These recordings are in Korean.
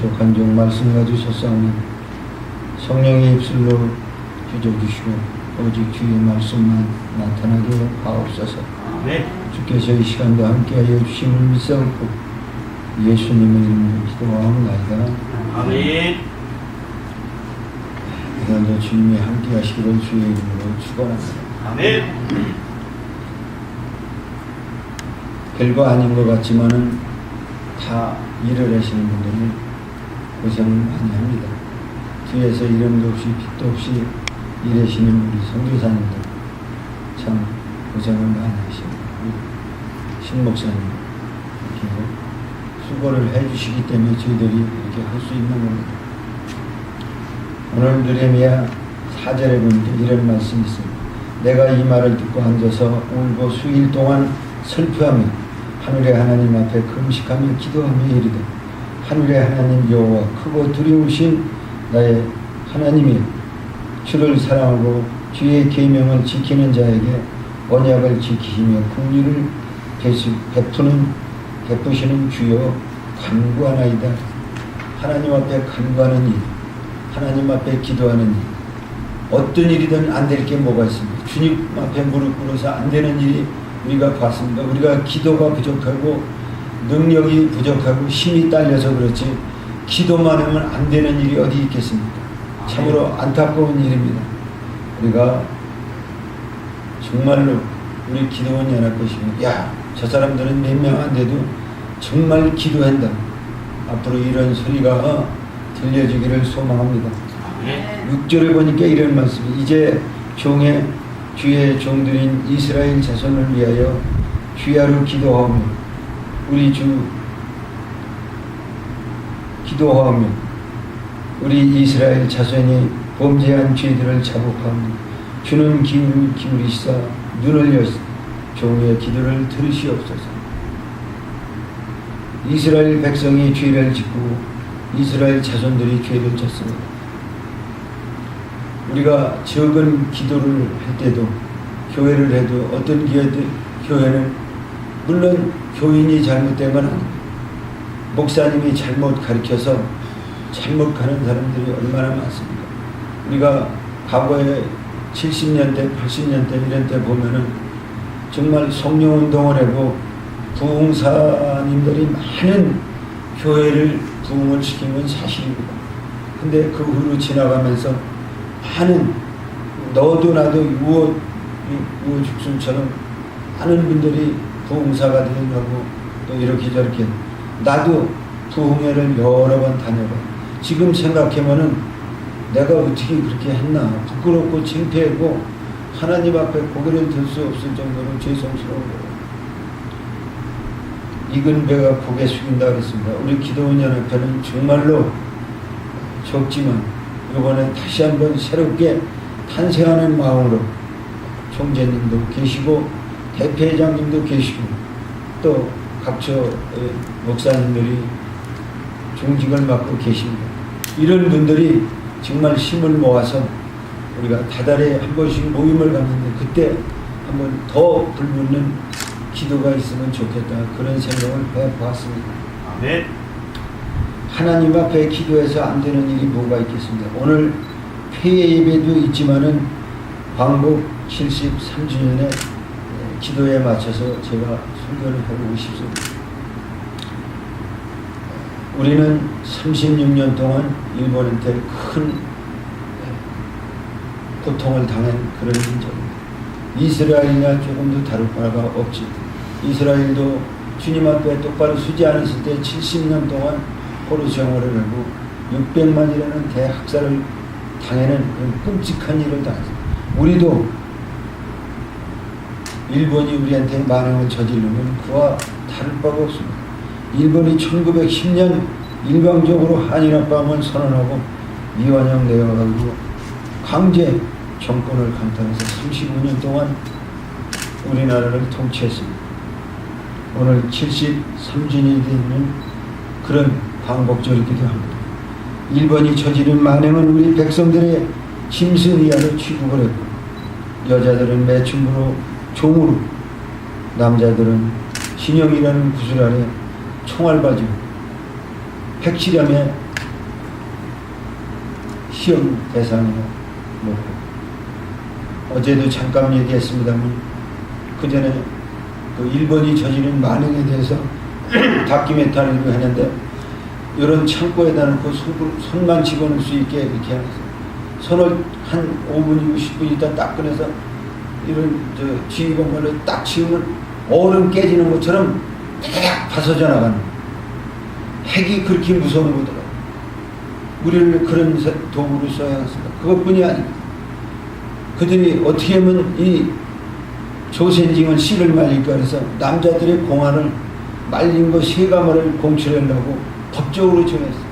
부족한 종 말씀 가지셨사오니 성령의 입술로 주저주시고 오직 주의 말씀만 나타나게 하옵소서. 네. 주께서 이 시간도 함께하여 주심을 믿사옵고 예수님의 이름으로 기도하옵나이다. 아멘. 오늘도 주님이 함께하시기를 주의 이름으로 축원합니다. 아멘. 별거 아닌 것 같지만은 다 일을 하시는 분들은 고생을 많이 합니다. 뒤에서 이름도 없이 빛도 없이 일하시는 우리 선교사님들 참 고생을 많이 하십니다. 신 목사님 이렇게 수고를 해주시기 때문에 저희들이 이렇게 할 수 있는 겁니다. 오늘 느헤미야 4절에 보니까 이런 말씀이 있습니다. 내가 이 말을 듣고 앉아서 울고 수일 동안 슬퍼하며 하늘의 하나님 앞에 금식하며 기도하며 이르되 하늘의 하나님 여호와 크고 두려우신 나의 하나님이 주를 사랑하고 주의 계명을 지키는 자에게 언약을 지키시며 긍휼을 베푸시는 주여 간구하나이다. 하나님 앞에 간구하는 일, 하나님 앞에 기도하는 일, 어떤 일이든 안 될 게 뭐가 있습니까? 주님 앞에 무릎 꿇어서 안 되는 일이 우리가 봤습니다. 우리가 기도가 부족하고 능력이 부족하고 힘이 딸려서 그렇지 기도만 하면 안 되는 일이 어디 있겠습니까? 참으로 안타까운 일입니다. 우리가 정말로 우리 기도원 연합교시면 저 사람들은 몇 명 안 돼도 정말 기도한다. 앞으로 이런 소리가 들려주기를 소망합니다. 6절에 보니까 이런 말씀이 이제 주의 종들인 이스라엘 자손을 위하여 주야로 기도하며 우리 우리 이스라엘 자손이 범죄한 죄들을 자복하며 주는 기울이시사 눈을 여시 종의 기도를 들으시옵소서. 이스라엘 백성이 죄를 짓고 이스라엘 자손들이 죄를 졌습니다. 우리가 적은 기도를 할 때도 교회를 해도 어떤 교회는 물론 교인이 잘못된 건 아닙니다. 목사님이 잘못 가르쳐서 잘못 가는 사람들이 얼마나 많습니까? 우리가 과거에 70년대, 80년대 이런 때 보면은 정말 성령운동을 하고 부흥사님들이 많은 교회를 부흥을 시킨 건 사실입니다. 근데 그 후로 지나가면서 많은 너도 나도 유호죽순처럼 많은 분들이 부흥사가 되려고 또 이렇게 저렇게 나도 부흥회를 여러 번 다녀봐. 지금 생각해보면 내가 어떻게 그렇게 했나 부끄럽고 창피하고 하나님 앞에 고개를 들 수 없을 정도로 죄송스러운 거예요. 익은 배가 고개 숙인다 그랬습니다. 우리 기도원 연합회는 정말로 적지만 이번에 다시 한번 새롭게 탄생하는 마음으로 총재님도 계시고 대표회장님도 계시고 또 각처 목사님들이 중직을 맡고 계십니다. 이런 분들이 정말 힘을 모아서 우리가 다달에 한 번씩 모임을 갖는데 그때 한번 더 불붙는 기도가 있으면 좋겠다 그런 생각을 해보았습니다. 네. 하나님 앞에 기도해서 안 되는 일이 뭐가 있겠습니까? 오늘 폐회 예배도 있지만은 광복 73주년에 기도에 맞춰서 제가 설교를 해보고 싶습니다. 우리는 36년 동안 일본한테 큰 고통을 당한 그런 민족입니다. 이스라엘이나 조금도 다를 바가 없지. 이스라엘도 주님 앞에 똑바로 서지 않았을 때 70년 동안 포로 생활을 하고 600만이라는 대학살을 당하는 그런 끔찍한 일을 당했습니다. 우리도 일본이 우리한테 만행을 저지르면 그와 다를 바가 없습니다. 일본이 1910년 일방적으로 한일합방을 선언하고 이완영 내려가고 강제 정권을 강탈해서 35년 동안 우리나라를 통치했습니다. 오늘 73주년이 되는 그런 광복절이기도 합니다. 일본이 저지른 만행은 우리 백성들의 짐승 이하로 취급을 했고 여자들은 매춘부로 종으로 남자들은 진영이라는 구슬 아래 총알 바지고 백칠함에 시험 대상이고 어제도 잠깐 얘기했습니다만 그 전에 그 일본이 저지른 만행에 대해서 다큐멘터리를 했는데 이런 창고에다 놓고 손만 집어넣을 수 있게 이렇게 해서 손을 한 5분이고 10분 있다 딱 꺼내서 이런 지휘봉으로 딱 치우면 얼음 깨지는 것처럼 딱 벗어져 나가는 핵이 그렇게 무서운 거더라고요. 우리는 그런 도구를 써야 했습니다. 그것뿐이 아니고 그들이 어떻게 하면 이 조센징을 씨를 말릴까 해서 남자들의 공안을 말린 거 3가마를 공출하려고 법적으로 정했어요.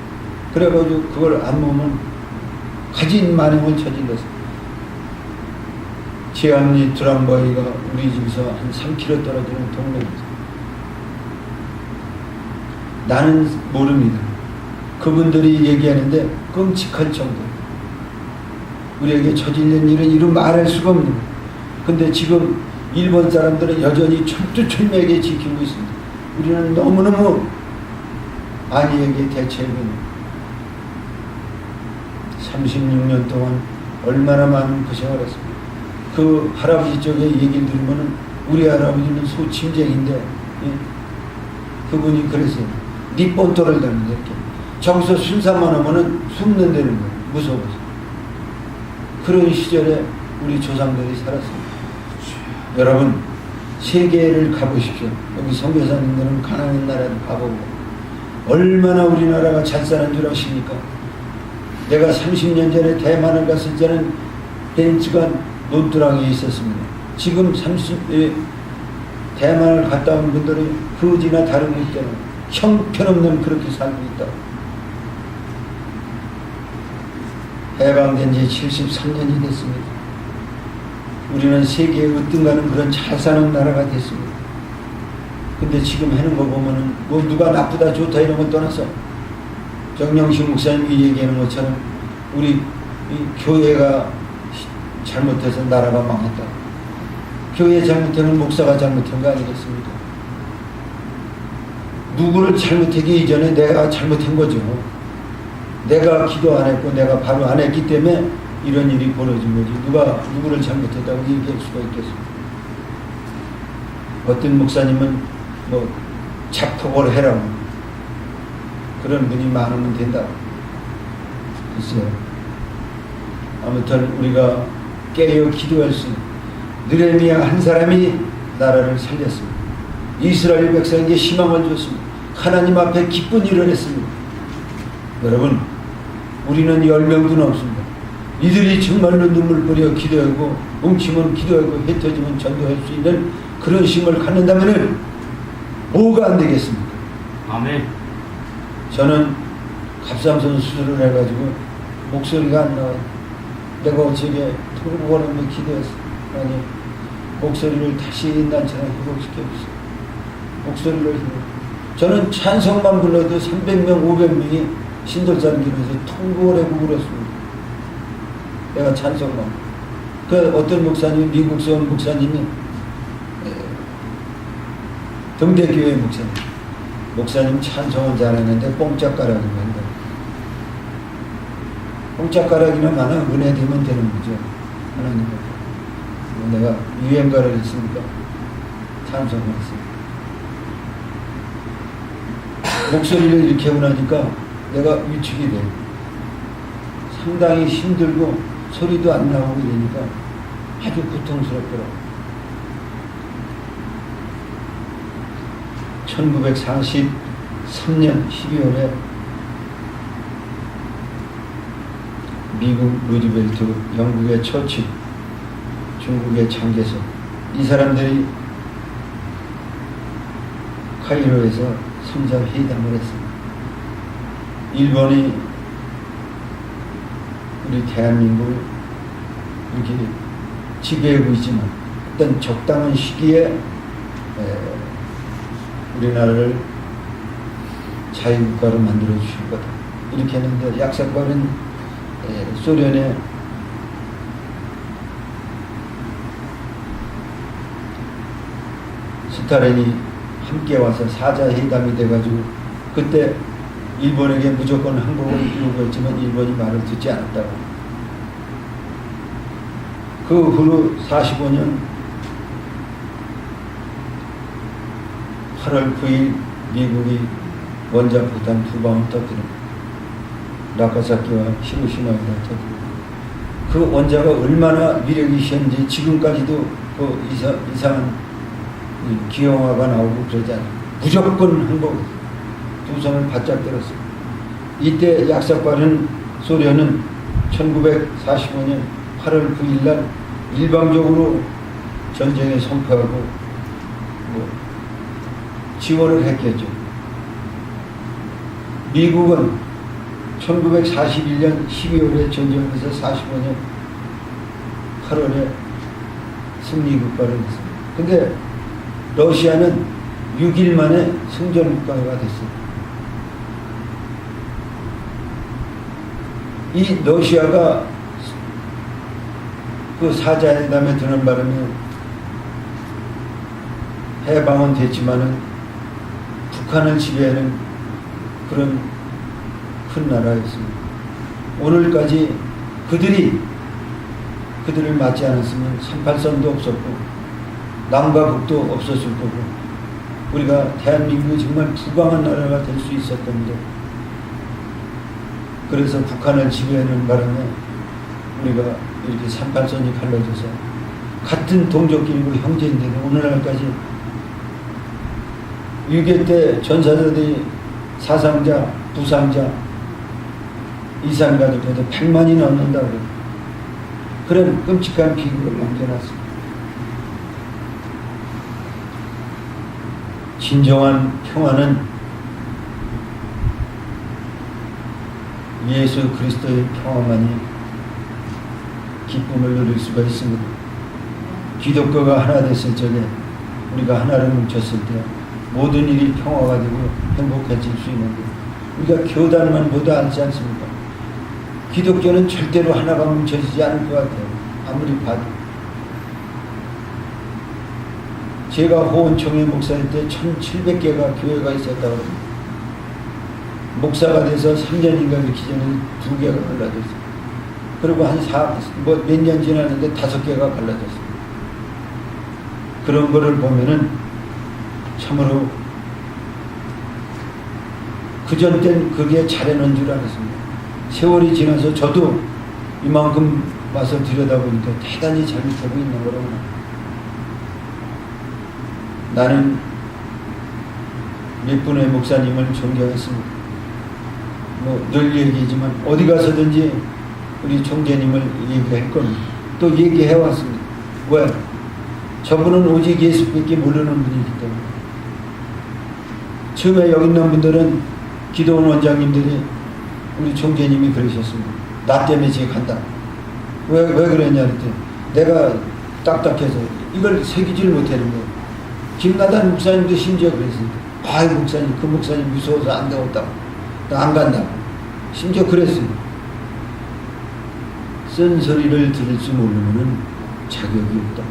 그래가지고 그걸 안 보면 가진 만행을 저질렀어요. 제암리 드랑바이가 우리 집에서 한 3km 떨어지는 동네입니다. 나는 모릅니다. 그분들이 얘기하는데 끔찍할 정도. 우리에게 저질린 일은 이루 말할 수가 없는 거예요. 근데 지금 일본 사람들은 여전히 철두철미하게 지키고 있습니다. 우리는 너무너무 아니에게 대처해야 36년 동안 얼마나 많은 고생을 했습니다. 그 할아버지 쪽에 얘기를 들으면 우리 할아버지는 소침쟁인데 그분이 그랬어요. 니본토를 다는데 이렇게 저기서 순사만 하면은 숨는 데는 거예요. 무서워서. 그런 시절에 우리 조상들이 살았습니다. 여러분 세계를 가보십시오. 여기 선교사님들은 가난한 나라도 가보고 얼마나 우리나라가 잘 사는 줄 아십니까? 내가 30년 전에 대만을 갔을 때는 벤츠가 논두렁에 있었습니다. 지금 대만을 갔다 온 분들이 후지나 다른 곳들은 형편없는 그렇게 살고 있다. 해방된 지 73년이 됐습니다. 우리는 세계에 으뜸가는 그런 잘 사는 나라가 됐습니다. 근데 지금 하는 거 보면은 뭐 누가 나쁘다 좋다 이런 거 떠나서 정영식 목사님이 얘기하는 것처럼 우리 이 교회가 잘못해서 나라가 망했다. 교회 잘못하면 목사가 잘못한 거 아니겠습니까? 누구를 잘못하기 이전에 내가 잘못한 거죠. 내가 기도 안 했고 내가 바로 안 했기 때문에 이런 일이 벌어진 거지. 누가 누구를 잘못했다고 얘기할 수가 있겠습니까? 어떤 목사님은 뭐 자폭을 해라고 그런 분이 많으면 된다. 글쎄요. 아무튼 우리가 깨어 기도할 수 있는 느헤미야 한 사람이 나라를 살렸습니다. 이스라엘 백성에게 희망을 줬습니다. 하나님 앞에 기쁜 일을 했습니다. 여러분 우리는 10명도 넘습니다. 이들이 정말로 눈물 뿌려 기도하고 뭉치면 기도하고 흩어지면 전도할 수 있는 그런 힘을 갖는다면 뭐가 안 되겠습니까? 아멘. 저는 갑상선 수술을 해가지고 목소리가 안 나와요. 내가 어저께 통곡하면서 기도했어. 아니 목소리를 다시 옛날처럼 회복시켜주세요. 목소리를 회복. 저는 찬송만 불러도 300명 500명이 신돌산길에서 통곡을 하고 울었습니다. 내가 찬송만. 그 어떤 목사님, 미국서 온 목사님이 등대교회 목사님 찬송은 잘하는데 뽕짝가락이 한다. 뽕짝가락이나 많아 은혜 되면 되는 거죠. 하나님 앞에. 내가 유행가를 했으니까 찬송을 했습니다. 목소리를 이렇게 하니까 내가 위축이 돼. 상당히 힘들고 소리도 안 나오고 이러니까 아주 고통스럽더라고요. 1943년 12월에 미국 루즈벨트, 영국의 처칠, 중국의 장개석 이 사람들이 카이로에서 3자 회담을 했습니다. 일본이 우리 대한민국을 이렇게 지배하고 있지만 어떤 적당한 시기에 우리나라를 자유국가로 만들어 주실 거다. 이렇게 했는데 약삭발은 소련의 스탈린이 함께 와서 사자 회담이 돼가지고 그때 일본에게 무조건 항복을 요구했지만 일본이 말을 듣지 않았다고. 그 후로 45년 8월 9일 미국이 원자폭탄 2방을 터뜨립니다. 나가사키와 히로시마에다 터뜨립니다. 그 원자가 얼마나 위력이 있었는지 지금까지도 그 이상한 기형화가 나오고 그러지 않아요. 무조건 항복, 두 손을 바짝 들었어요. 이때 약삭빠른 소련은 1945년 8월 9일 날 일방적으로 전쟁에 선포하고 지원을 했겠죠. 미국은 1941년 12월에 전쟁에서 45년 8월에 승리 국가를 했습니다. 근데 러시아는 6일 만에 승전 국가가 됐습니다. 이 러시아가 그 사자회담에 드는 바람에 해방은 됐지만은 북한을 지배하는 그런 큰 나라였습니다. 오늘까지 그들을 맞지 않았으면 38선도 없었고 남과 북도 없었을 거고 우리가 대한민국이 정말 부강한 나라가 될 수 있었던 데 그래서 북한을 지배하는 바람에 우리가 이렇게 38선이 갈라져서 같은 동족끼리고 형제인데도 오늘날까지 6.25 전사자들이 사상자, 부상자, 이산가족에도 100만이 넘는다고 그런 끔찍한 비극을 남겨놨습니다. 진정한 평화는 예수 그리스도의 평화만이 기쁨을 누릴 수가 있습니다. 기독교가 하나 됐을 적에 우리가 하나로 뭉쳤을 때 모든 일이 평화가 되고 행복해질 수 있는데 우리가 교단만 보도 알지 않습니까? 기독교는 절대로 하나가 뭉쳐지지 않을 것 같아요. 아무리 봐도. 제가 호원총회 목사일 때 1700개가 교회가 있었다고 합니다. 목사가 돼서 3년인가 이렇게 전에 2개가 갈라졌어요. 그리고 한 몇 년 지났는데 5개가 갈라졌어요. 그런 거를 보면은 참으로 그전 땐 그게 잘해놓은 줄 알았습니다. 세월이 지나서 저도 이만큼 와서 들여다보니까 대단히 잘못하고 있는 거라고. 나는 몇 분의 목사님을 존경했습니다. 늘 얘기하지만 어디 가서든지 우리 총재님을 얘기할 겁니다. 또 얘기해왔습니다. 왜? 저분은 오직 예수밖에 모르는 분이기 때문에. 처음에 여기 있는 분들은 기도원 원장님들이 우리 총재님이 그러셨습니다. 나 때문에 쟤 간다. 왜 그랬냐 그랬더니 내가 딱딱해서 이걸 새기질 못하는 거예요. 김나단 목사님도 심지어 그랬습니다. 아이 목사님 그 목사님 무서워서 안 되었다고. 나 안 간다고. 심지어 그랬습니다. 쓴 소리를 들을 줄 모르면 자격이 없다.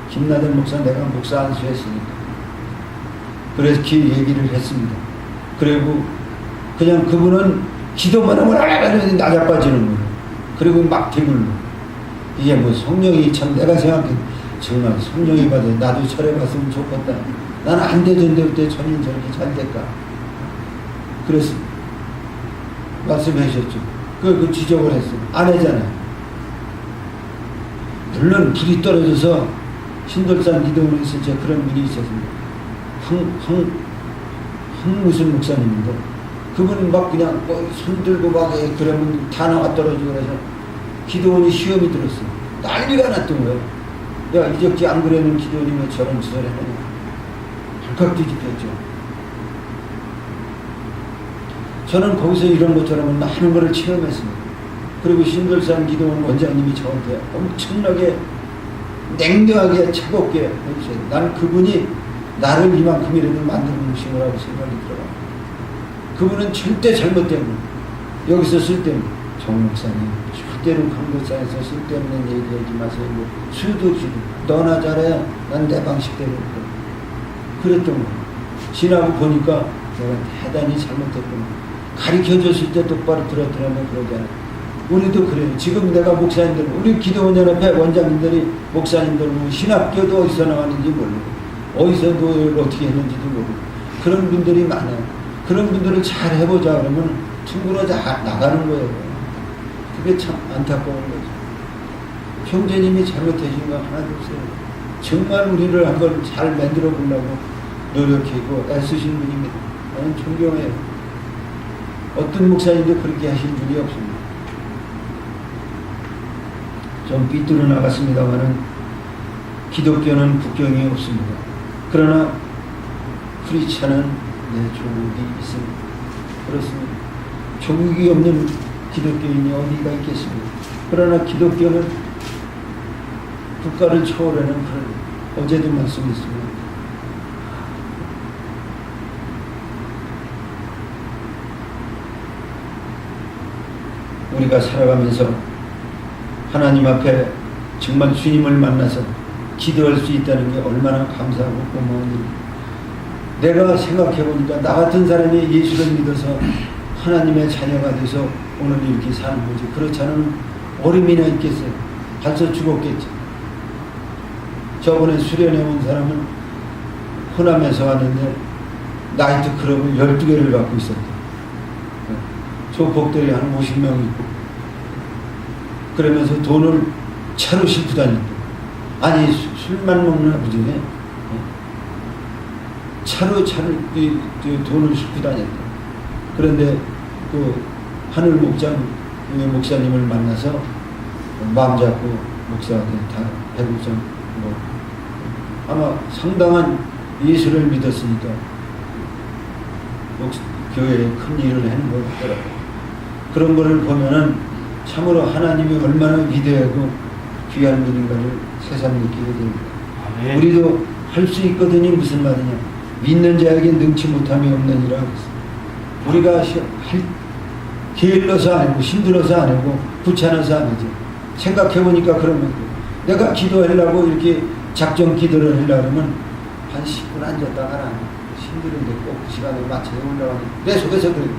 김나단 목사 내가 목사 안수했으니까. 그래서 그 얘기를 했습니다. 그리고 그냥 그분은 기도만 하면 나자빠지는 거예요. 그리고 막 대물로. 이게 뭐 성령이 참 내가 생각해 정말 성령이 받아 나도 철회봤으면 좋겠다. 나는 안 되던데 어때 저는 저렇게 잘 될까. 그래서 말씀하셨죠. 그 지적을 했어요. 안 하잖아요. 물론 불이 떨어져서 신돌산 기도원에 있을 때 그런 분이 있었습니다. 무슨 목사님인데 그분은 막 그냥 손 들고 막 그러면 다 나와 떨어지고 그래서 기도원이 시험이 들었어요. 난리가 났던 거예요. 야 이적지 안 그래는 기도원이 왜 저런 짓을 했느냐. 발칵 뒤집혔죠. 저는 거기서 이런 것처럼 많은 것을 체험했습니다. 그리고 신돌산 기도원 원장님이 저한테 엄청나게 냉정하게 차갑게 해주세요. 나는 그분이 나를 이만큼이라도 만드는 신이라고 생각이 들어요. 그분은 절대 잘못된 거. 여기서 쓸데없는 정 목사님 절대로 강도사에서 쓸데없는 얘기하지 마세요. 수도 지도 너나 잘해. 난 내 방식대로 그랬던 거. 지나고 보니까 내가 대단히 잘못했구나. 가르쳐줬을 때 똑바로 들었더라면 그러잖아요. 우리도 그래요. 지금 내가 목사님들, 우리 기도원연합회 원장님들이 목사님들, 신학교도 어디서 나왔는지 모르고, 어디서 노예를 어떻게 했는지도 모르고, 그런 분들이 많아요. 그런 분들을 잘 해보자 그러면 퉁구러 나가는 거예요. 그게 참 안타까운 거죠. 형제님이 잘못하신 거 하나도 없어요. 정말 우리를 한번 잘 만들어 보려고 노력하고 애쓰신 분입니다. 나는 존경해요. 어떤 목사님도 그렇게 하신 분이 없습니다. 좀 삐뚤어 나갔습니다만은 기독교는 국경이 없습니다. 그러나 크리스찬은 조국이 있습니다. 그렇습니다. 조국이 없는 기독교인이 어디가 있겠습니까? 그러나 기독교는 국가를 초월하는 그런, 어제도 말씀했습니다. 우리가 살아가면서 하나님 앞에 정말 주님을 만나서 기도할 수 있다는 게 얼마나 감사하고 고마운 일입니다. 내가 생각해보니까 나 같은 사람이 예수를 믿어서 하나님의 자녀가 돼서 오늘 이렇게 사는 거지. 그렇지 않으면 어림이나 있겠어요. 벌써 죽었겠지. 저번에 수련회 온 사람은 호남에서 왔는데 나이트 클럽을 12개를 갖고 있었대. 저 복들이 한 50명 있고, 그러면서 돈을 차로 싣고 다닌다. 아니, 술만 먹는 아버지네. 차로 돈을 싣고 다녔다. 그런데 그 하늘 목사님을 만나서 마음 잡고 목사한테 다 해보자. 아마 상당한 예수를 믿었으니까 교회에 큰 일을 하는 것 같더라고요. 그런 거를 보면은 참으로 하나님이 얼마나 위대하고 귀한 분인가를 새삼 느끼게 됩니다. 네. 우리도 할 수 있거든요. 무슨 말이냐. 믿는 자에게 능치 못함이 없느니라. 우리가 게을러서 안 하고 힘들어서 안 하고 귀찮아서 안 하죠. 생각해보니까 그러면 내가 기도하려고 이렇게 작정 기도를 하려고 하면 한 10분 앉았다가 힘들은데 꼭 그 시간에 맞춰서 올라가는 내 속에서 그래요.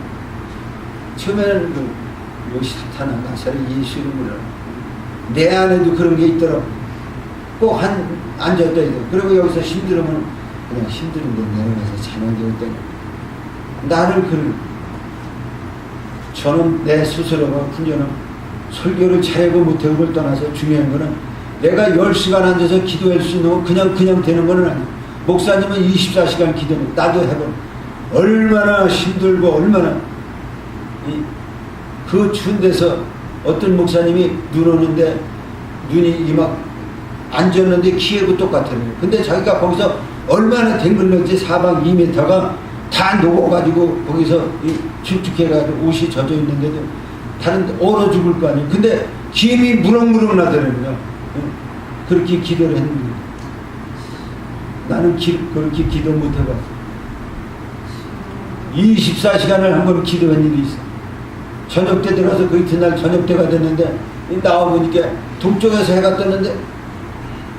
처음에는 요 사탄은 나사를 예수 이름으로 내 안에도 그런 게 있더라고. 꼭 앉았다 해도. 그리고 여기서 힘들으면 그냥 힘들은데 내려가서 자는 게 어떠냐. 나를 저는 내 스스로가 훈련은 설교를 잘하고 못하고 를 떠나서 중요한 거는 내가 10시간 앉아서 기도할 수 있는 건 그냥 되는 건 아니에요. 목사님은 24시간 기도는 나도 해본 얼마나 힘들고 얼마나 그 추운 데서 어떤 목사님이 눈 오는데 눈이 이막 앉았는데 키하고 똑같아요. 근데 자기가 거기서 얼마나 댕글렀지. 사방 2m가 다 녹아가지고 거기서 축축해가지고 옷이 젖어 있는데도 다른 데 얼어 죽을 거 아니에요. 근데 기임이 무럭무럭 나더라고요. 그렇게 기도를 했는데 나는 그렇게 기도 못 해봤어. 24시간을 한 번 기도한 일이 있어. 저녁 때 들어서 그 이튿날 저녁 때가 됐는데 나와보니까 동쪽에서 해가 떴는데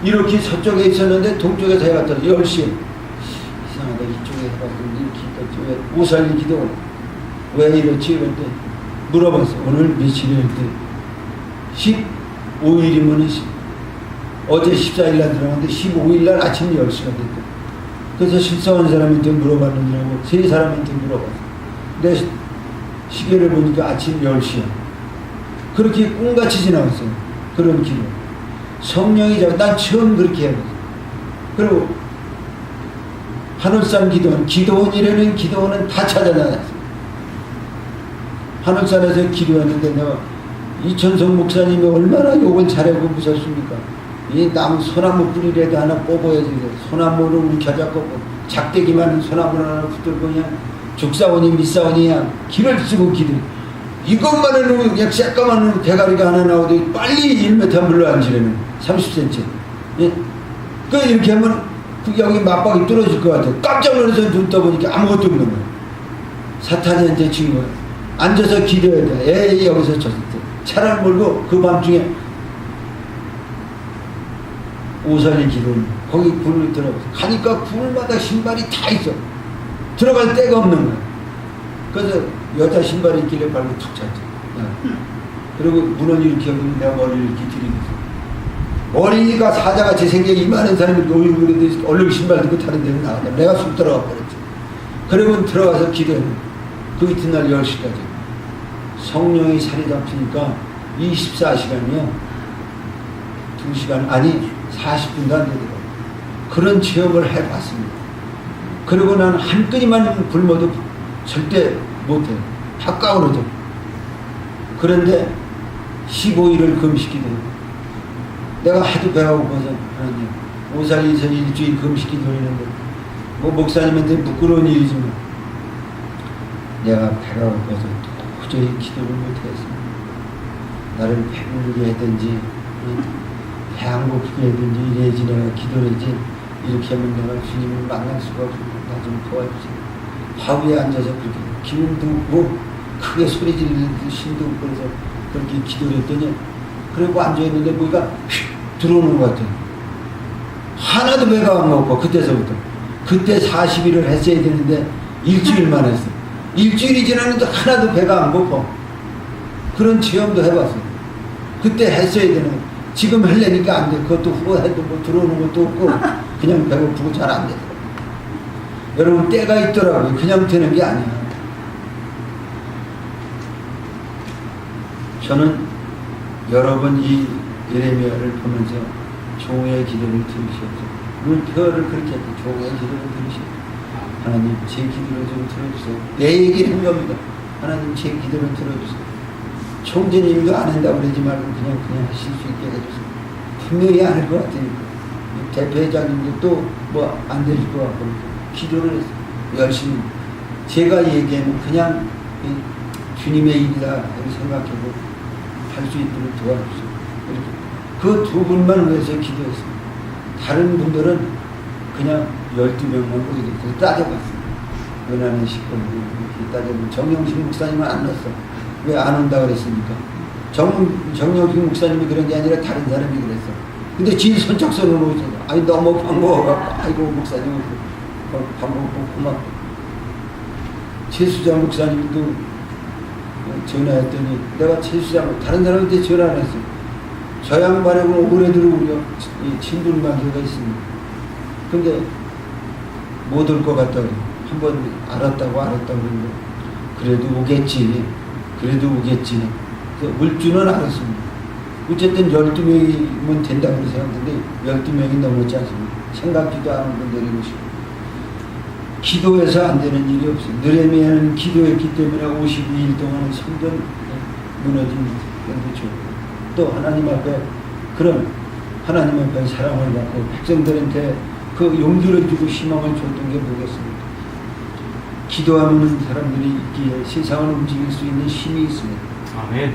이렇게 서쪽에 있었는데 동쪽에서 해가 떴어. 10시에 이상하다. 이쪽에 해가 떴는데 이렇게 떴지. 오살리 기도 왜 이렇지? 그랬더니 물어봤어. 오늘 며칠일 때 15일이면 어제 14일날 들어갔는데 15일날 아침 10시가 됐대. 그래서 실성한 사람한테 물어봤느냐고 세 사람한테 물어봤어. 내 시계를 보니까 아침 10시야. 그렇게 꿈같이 지나갔어요. 그런 기도. 성령이 난 처음 그렇게 해봤어. 그리고 하늘산 기도원이라는 기도원은 다 찾아다녔어. 하늘산에서 기도했는데 내가 이천성 목사님이 얼마나 욕을 잘하고 무섭습니까? 이 나무 소나무 뿌리라도 하나 뽑아야지. 소나무를 움켜잡고 작대기 많은 소나무를 하나 붙들고 그냥 죽사오니 밑사오니 그냥 길을 쓰고 기도. 이것만 해놓으면 그냥 새까만 대가리가 하나 나오더니 빨리 1m 물러앉으려면 30cm. 예? 그 이렇게 하면 여기 맞박이 뚫어질 것 같아. 깜짝 놀라서 눈 떠보니까 아무것도 없는 거야. 사탄이한테 친 거야. 앉아서 기도해야 돼. 에이 여기서 쳤을 때. 차를 몰고 그 밤중에 오살리 기도는 거기 굴을 들어가서 가니까 굴마다 신발이 다 있어. 들어갈 데가 없는 거야. 그래서 여자 신발이 있길래 발로 툭 찼죠. 그리고 문을 이렇게 하고 내가 머리를 이렇게 들이면서 머리가 사자같이 생겨 이만한 사람이 노이그래도 얼른 신발 들고 다른 데로 나가냐. 내가 쑥 들어가 버렸죠. 그러고 들어가서 기도했는데 그 이튿날 10시까지 성령이 살이 잡히니까 24시간이요 2시간 아니 40분도 안 되더라고요. 그런 체험을 해봤습니다. 그리고 난 한 끈이만 굶어도 절대 못해요. 다 까오르죠. 그런데 15일을 금식기도 내가 하도 배가 고파서 하나님 오살이서 일주일 금식기도 했는데 뭐 목사님한테 부끄러운 일이지만 내가 배가 고파서 도저히 기도를 못했습니다. 나를 배부르게 하든지 배 안 고프게 하든지 이래야지 내가 기도를 하지 이렇게 하면 내가 주님을 만날 수가 없습니다. 나 좀 도와주세요. 바위에 앉아서 그렇게 기운도 없고 크게 소리 지르는데 심도 없고 그래서 그렇게 기도를 했더니 그리고 앉아있는데 뭐가 휙 들어오는 것 같아요. 하나도 배가 안 고파. 그때서부터 그때 40일을 했어야 되는데 일주일만 했어. 일주일이 지났는데 하나도 배가 안 고파. 그런 체험도 해봤어요. 그때 했어야 되는 지금 하려니까 안 돼. 그것도 후보해도 뭐 들어오는 것도 없고 그냥 배고프고 잘 안 되더라고요. 여러분 때가 있더라고요. 그냥 되는 게 아니야. 저는 여러 번 이 예레미야를 보면서 종의 기도를 들으시옵소서. 물표를 그렇게 했죠. 종의 기도를 들으시옵소서. 하나님 제 기도를 좀 들어주세요. 내 얘기를 한 겁니다. 하나님 제 기도를 들어주세요. 총재님도 안 한다고 그러지 말고 그냥 하실 수 있게 해주세요. 분명히 안 할 것 같으니까. 대표회장님도 또 뭐 안 될 것 같고 기도를 했어요. 열심히. 제가 얘기하면 그냥 주님의 일이다 하고 생각하고 할 수 있도록 도와주세요. 그 두 분만 위해서 기도했습니다. 다른 분들은 그냥 12명만 모이겠다고 따져봤습니다. 은하는 식구들 이렇게 따져보면 정영식 목사님은 안 넣었어. 왜 안 온다고 그랬습니까? 정영식 목사님이 그런 게 아니라 다른 사람이 그랬어. 근데 지 선착순으로 오잖아. 아니 너무 반가워갖고 아이고 목사님 반갑고 고맙고. 최수장 목사님도 전화했더니 내가 최수장 다른 사람한테 전화를 했어요. 저 양반하고는 올해들어 우리가 친분관계가 있습니다. 근데 못 올 것 같다고 한번 알았다고 그러는데 그래도 오겠지. 물주는 알았습니다. 어쨌든 12명이면 된다고 생각했는데 12명이 넘었지 않습니까? 생각지도 않은 분들이 오시고 기도해서 안 되는 일이 없어요. 느헤미야는 기도했기 때문에 52일 동안 성전 무너진 것도 좋고 또 하나님 앞에 그런 하나님 앞에 사랑을 받고 백성들한테 그 용기를 주고 희망을 줬던 게 뭐겠습니까? 기도하는 사람들이 있기에 세상을 움직일 수 있는 힘이 있습니다. 아멘.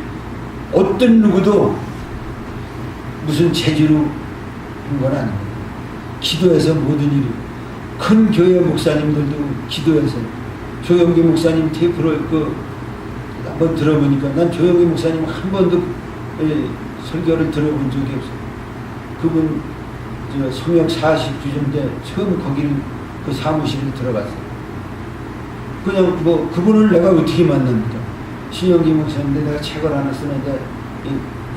어떤 누구도 무슨 재주로 한 건 아닙니다. 기도해서 모든 일이 큰 교회 목사님들도 기도해서 조영기 목사님 테이프를 한번 들어보니까 난 조영기 목사님 한 번도 설교를 들어본 적이 없어요. 그분 성역 40주점 때 처음 거기를 그 사무실에 들어갔어요. 그냥 뭐 그분을 내가 어떻게 만납니까? 신영기 목사님인데 내가 책을 하나 쓰는데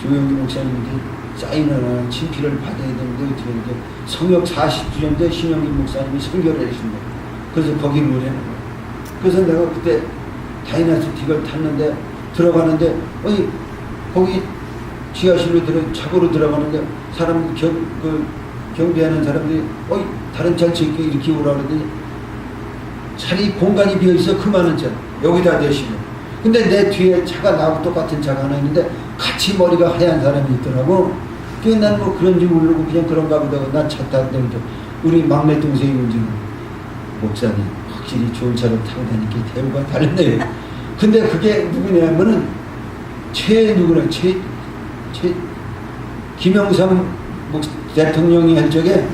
조영기 목사님한테 사인을 하나 친필을 받아야 되는데 어떻게 이제 성역 40주년 때 신영기 목사님이 설교를 해주신다. 그래서 거기를 오려는 거예요. 그래서 내가 그때 다이나스틱을 탔는데 들어가는데 거기 지하실로 차고로 들어가는데 사람 경비하는 사람들이 다른 차 저기 이렇게 오라 그러더니 차리 공간이 비어있어. 그 많은 차 여기다 대시고 근데 내 뒤에 차가 나하고 똑같은 차가 하나 있는데 같이 머리가 하얀 사람이 있더라고. 그래서 난 뭐 그런지 모르고 그냥 그런가 보다 난 차 타는데 우리 막내 동생이 온지 목사님 확실히 좋은 차를 타고 다니니까 대우가 다르네요. 근데 그게 누구냐면은 김영삼 대통령이 할 적에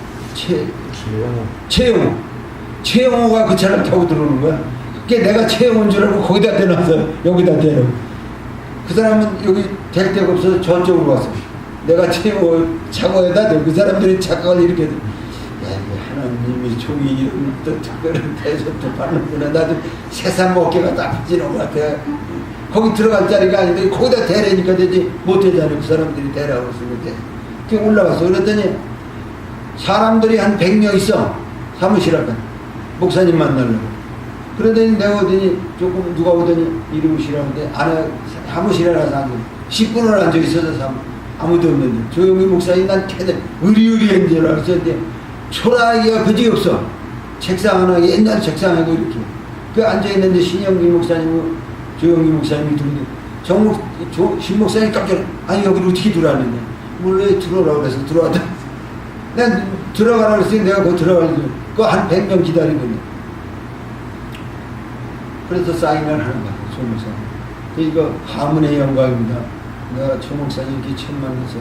최영호가 그 차를 타고 들어오는 거야. 그게 내가 최영호인 줄 알고 거기다 대놨어. 여기다 대놓고. 그 사람은 여기 될 데가 없어서 저쪽으로 왔어. 내가 최영호 차고에다 대고 그 사람들이 착각을 이렇게 해서 야 이거 하나님 하나님이 종이 이런 또 특별한 대접도 받는구나. 나도 세상 어깨가 나쁘지는 것 같아. 거기 들어갈 자리가 아닌데 거기다 대라니까 되지 못 되잖아요. 그 사람들이 대라고 쓰는데 그게 올라가서 그랬더니 사람들이 한 100명 있어. 사무실 앞에 목사님 만나려고. 그러더니 내가 오더니 조금 누가 오더니 이리 오시라는데 안에 사무실에 가서 앉아 10분을 앉아 있어서 아무도 없는데 조용히 목사님 난 걔들 의리의리한 줄 알았는데 초라하기가 그지 없어. 책상 하나 옛날 책상하고 이렇게 그 앉아있는데 신영기 목사님 조영기 목사님이 들어오는데 신 목사님 깜짝 아니 여기를 어떻게 들어왔는데 몰래 들어오라고 그래서 들어왔다. 난 들어가라고 했으니 내가 거기 들어가려고 그한 100명 기다리고 있네. 그래서 사인을 하는 거야 조 목사님. 이거 가문의 영광입니다. 내가 조 목사님 이렇게 처음 만나서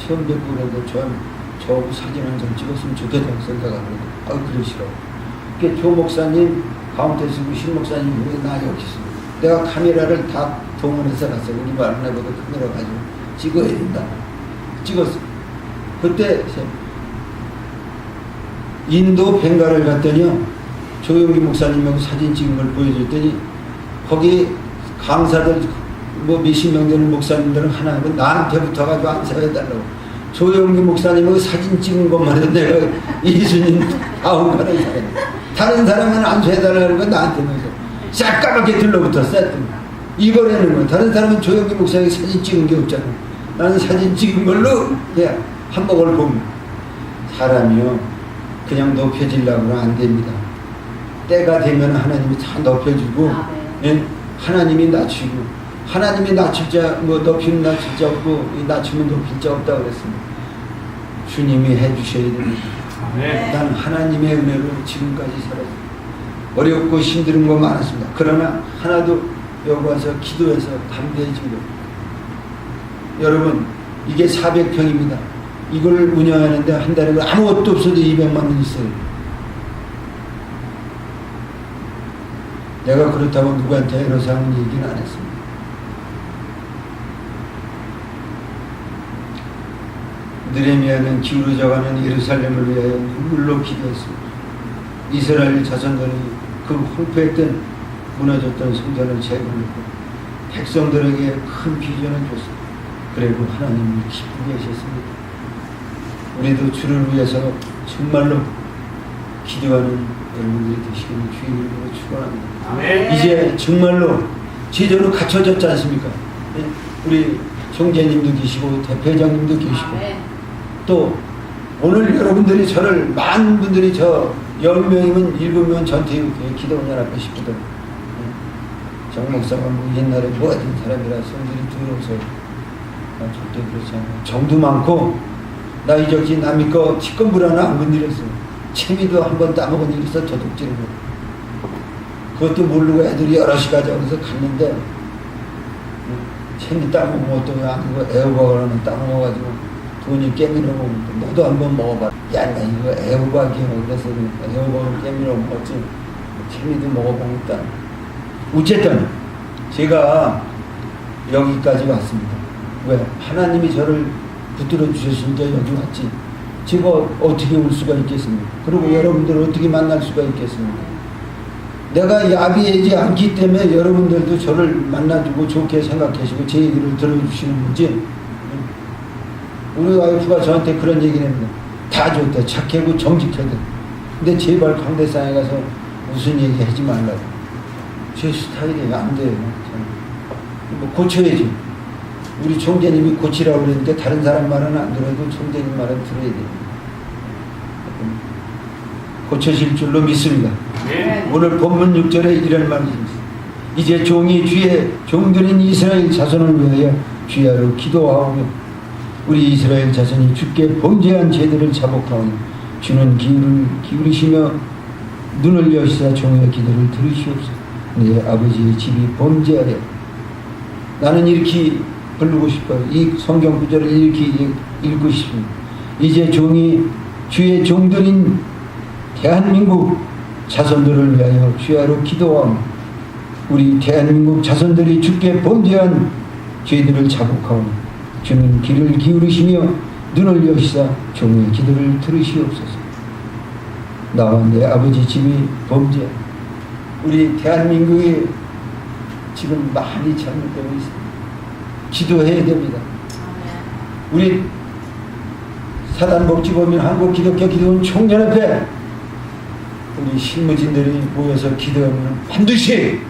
처음 뵙고 그랬는데 저 사진 한 장 찍었으면 좋겠다고 생각하는 거야. 그러시라고. 그게 조 목사님 가운데 쓰고 신 목사님 왜 나 여기 있어. 내가 카메라를 다 동원해서 갔어. 우리 말나보다 카메라 가지고 찍어야 된다. 찍었어. 그때 인도 벵갈을 갔더니요. 조용기 목사님하고 사진 찍은 걸 보여줬더니 거기 강사들 뭐 몇십 명 되는 목사님들은 하나 하고 나한테부터 가지고 안사해달라고. 조용기 목사님하고 사진 찍은 것만 해도 내가 이순인 아웅가는 사람. 다른 사람은 안수해달라는 건 나한테는 싹까맣게 들러붙었어. 이거라는 거야. 다른 사람은 조용기 목사님이 사진 찍은 게 없잖아. 나는 사진 찍은 걸로 그냥 한복을 보면 사람이요 그냥 높여지려고 하면 안 됩니다. 때가 되면 하나님이 다 높여주고 예? 하나님이 낮추고 하나님이 낮출 자 뭐 높이면 낮출 자 없고 낮추면 높일 자 없다고 그랬습니다. 주님이 해주셔야 됩니다. 난 하나님의 은혜로 지금까지 살았습니다. 어렵고 힘든 거 많았습니다. 그러나 하나도 여기 와서 기도해서 담대해진 거. 여러분 이게 400평입니다. 이걸 운영하는데 한 달에 아무것도 없어도 200만 원 있어요. 내가 그렇다고 누구한테 애로사항 얘기는 안 했습니다. 느헤미야는 기울어져가는 예루살렘을 위하여 눈물로 기도했습니다. 이스라엘 자손들이 그 황폐했던 무너졌던 성전을 재건했고 백성들에게 큰 비전을 줬습니다. 그리고 하나님이 기쁘게 하셨습니다. 우리도 주를 위해서 정말로 기도하는 여러분들이 되시기를 주의 이름으로 축원합니다. 이제 정말로 제대로 갖춰졌지 않습니까? 우리 총재님도 계시고 대표장님도 계시고 또 오늘 여러분들이 저를 많은 분들이 저 10명이면 7명 전태육교회 기도원 앞에 싶거든. 정 목사가 뭐 옛날에 뭐 하던 사람이라 성들이 더러워서 절대 그렇지 않아요. 정도 많고 나이 적지 남이 거 티끌물 하나 안 건드렸어요. 채미도 한번 따먹은 일 있어 도둑질을 거. 그것도 모르고 애들이 여럿이 가자 그래서 갔는데 채미 따먹은 것도 아니고 애호박을 따먹어가지고 돈이 깨밀어 먹는데 너도 한번 먹어봐. 야 나 이거 애호박이야. 그래서 애호박을 깨밀어 먹었지. 채미도 먹어보니까 어쨌든 제가 여기까지 왔습니다. 왜? 하나님이 저를 붙들어 주셨으니까 여기 왔지. 제가 어떻게 올 수가 있겠습니까? 그리고 여러분들을 어떻게 만날 수가 있겠습니까? 내가 야비하지 않기 때문에 여러분들도 저를 만나주고 좋게 생각하시고 제 얘기를 들어주시는 거지. 우리 와이프가 저한테 그런 얘기를 합니다. 다 좋대. 착하고 정직하대. 근데 제발 강대상에 가서 무슨 얘기 하지 말라고. 제 스타일이 안 돼요. 뭐 고쳐야지. 우리 총재님이 고치라고 그랬는데 다른 사람 말은 안 들어도 총재님 말은 들어야 돼요. 고쳐질 줄로 믿습니다. 네. 오늘 본문 6절에 이런 말이 있습니다. 이제 종이 주의 종들인 이스라엘 자손을 위하여 주야로 기도하오며 우리 이스라엘 자손이 주께 범죄한 죄들을 자복하오니 주는 기울이시며 눈을 여시사 종의 기도를 들으시옵소서. 내 아버지의 집이 범죄하여 나는 이렇게 부르고 싶어요. 이 성경 구절을 이렇게 읽고 싶습니다. 이제 종이 주의 종들인 대한민국 자손들을 위하여 주야로 기도하며 우리 대한민국 자손들이 주께 범죄한 죄들을 자복하오니 주는 귀를 기울이시며 눈을 여시사 종의 기도를 들으시옵소서. 나와 내 아버지 집이 범죄. 우리 대한민국이 지금 많이 잘못되고 있습니다. 기도해야 됩니다. 우리 사단복지법인 한국기독교기도원 총연합회 우리 실무진들이 모여서 기도하면 반드시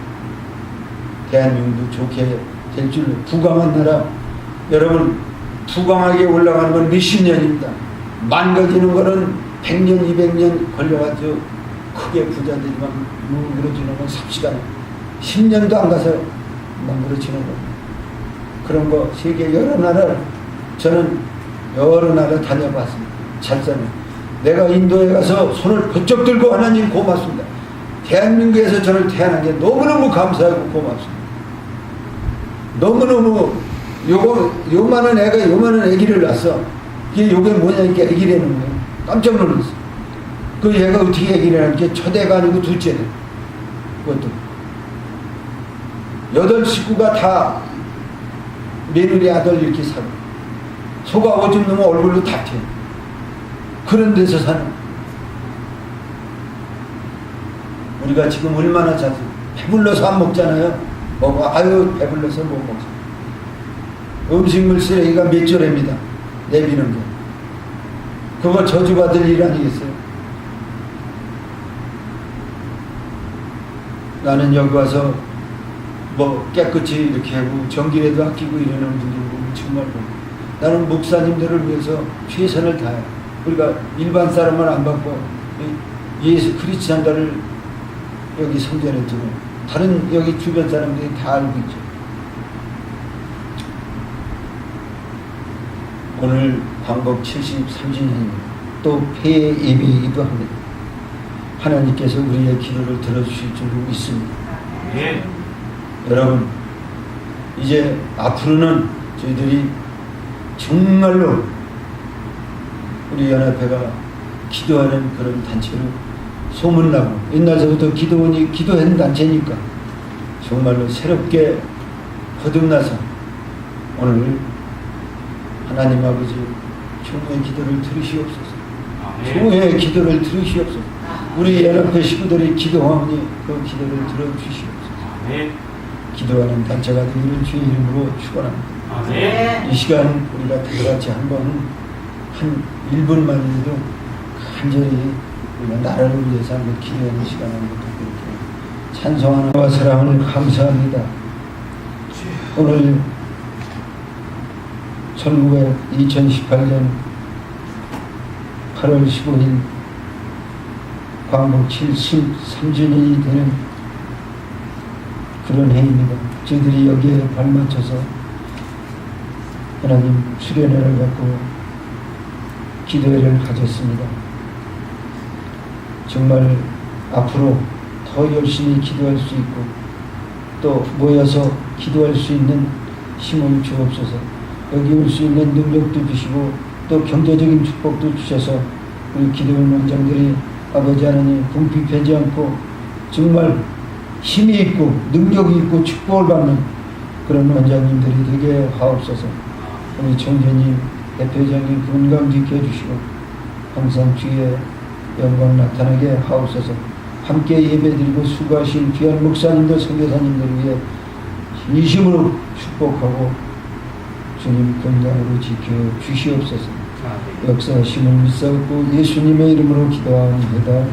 대한민국도 좋게 될 줄로. 부강한 나라, 여러분 부강하게 올라가는 건 몇십 년입니다. 망가지는 거는 100년, 200년 걸려가지고 크게 부자되지만 무너지는 건 삽시간 10년도 안 가서 망가지는 겁니다. 그런 거 세계 여러 나라를 저는 여러 나라 다녀봤습니다. 잘 사는. 내가 인도에 가서 손을 번쩍 들고 하나님 고맙습니다. 대한민국에서 저를 태어난 게 너무너무 감사하고 고맙습니다. 너무너무 요만한 애가 요만한 애기를 낳았어. 이게 요게 뭐냐니까 애기라는 거예요. 깜짝 놀랐어. 그 얘가 어떻게 애기를 낳는 게 첫애가 아니고 둘째네. 그것도 8식구가 다 며느리 아들 이렇게 살아. 소가 오줌 넣으면 얼굴로 다 튀어. 그런 데서 사는. 우리가 지금 얼마나 잘 배불러서 안 먹잖아요. 아유 배불러서 못 먹어. 음식물 쓰레기가 몇 조랍니다. 내비는 거. 그거 저주받을 일 아니겠어요? 나는 여기 와서 뭐 깨끗이 이렇게 하고 전기라도 아끼고 이러는 분들 보면 정말 나는 목사님들을 위해서 최선을 다해. 우리가 일반 사람은 안 받고 예수 크리스찬들을 여기 성전에 두고 다른 여기 주변 사람들이 다 알고 있죠. 오늘 광복 73주년입니다. 또 폐의 예배이기도 합니다. 하나님께서 우리의 기도를 들어주실 줄 믿습니다. 예. 여러분 이제 앞으로는 저희들이 정말로 우리 연합회가 기도하는 그런 단체로 소문나고 옛날서부터 기도원이 기도하는 단체니까 정말로 새롭게 거듭나서 오늘 하나님 아버지 총회의 기도를 들으시옵소서. 총회의 기도를 들으시옵소서. 우리 연합회 식구들이 기도하오니 그 기도를 들어주시옵소서. 기도하는 단체가 되기를 주의 이름으로 축원합니다. 이 시간 우리가 다같이 한번 한 1분만이라도 간절히 우리가 나라를 위해서 한번 기도하는 시간을 갖도록 찬송하는 와 사랑을 감사합니다. 오늘 2018년 8월 15일 광복 73주년이 되는 그런 해입니다. 저희들이 여기에 발맞춰서 하나님 수련회를 갖고 기도회를 가졌습니다. 정말 앞으로 더 열심히 기도할 수 있고 또 모여서 기도할 수 있는 힘을 주옵소서. 여기 올 수 있는 능력도 주시고 또 경제적인 축복도 주셔서 우리 기도원 원장들이 아버지 하나님 궁핍하지 않고 정말 힘이 있고 능력이 있고 축복을 받는 그런 원장님들이 되게 하옵소서. 우리 총재님, 대표장님 건강 지켜주시고 항상 주의 영광 나타나게 하옵소서. 함께 예배드리고 수고하신 귀한 목사님들, 선교사님들 위해 진심으로 축복하고 주님 건강으로 지켜주시옵소서. 역사하심을 믿사옵고 예수님의 이름으로 기도합니다.